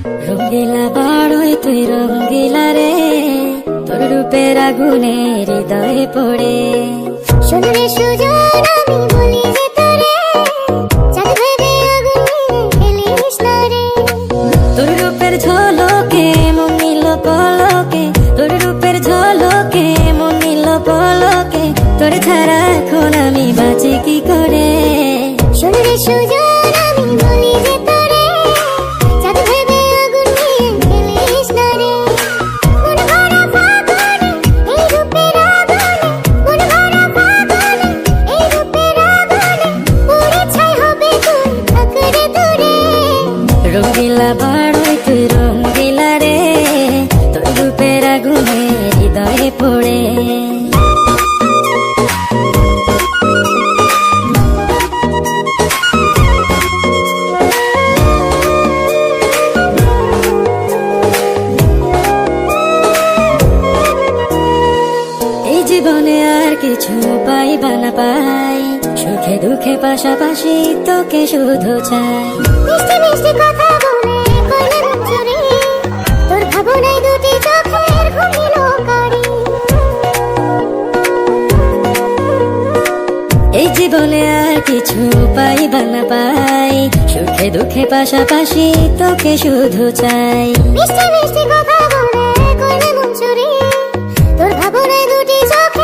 রঙ্গিলা বাড়ই তুই রঙ্গিলা রে, তোর রূপের আগুনে হৃদয়ে পড়ে। শোন রে সুজন আমি বলি যে তোরে, চাঁদ ভেবে আগুন নিয়ে খেলিস না রে। তোর রূপের ঝলকে মন নিল পলকে, তোর রূপের ঝলকে মন নিল পলকে, তোর ছাড়া এখন আমি বাঁচি কি করে। শোন রে সুজন আমি বলি যে তোরে, চাঁদ ভেবে আগুন নিয়ে খেলিস না রে। মন ভরা ফাগুনে এই রূপের আগুনে, মন ভরা ফাগুনে এই রূপের আগুনে, পুড়ে ছাই হবে তুই থাক রে দূরে। রঙ্গিলা বাড়ই তুই রঙ্গিলা রে, তোর রূপের আগুনে হৃদয়ে পড়ে। এই জীবনে আর কিছু পাইবা না পাই, সুখে দুঃখে পাশাপাশি তোকে শুধু চাই। মিষ্টি মিষ্টি কথা বলে করলে মন চুরি, তোর ভাবনায় দুটি চোখের ঘুম নিল কারি। এই জীবনে আর কিছু পাইবা না পাই, সুখে দুঃখে পাশাপাশি তোকে শুধু চাই। মিষ্টি মিষ্টি কথা বলে করলে মন চুরি, তোর ভাবনায় দুটি চোখের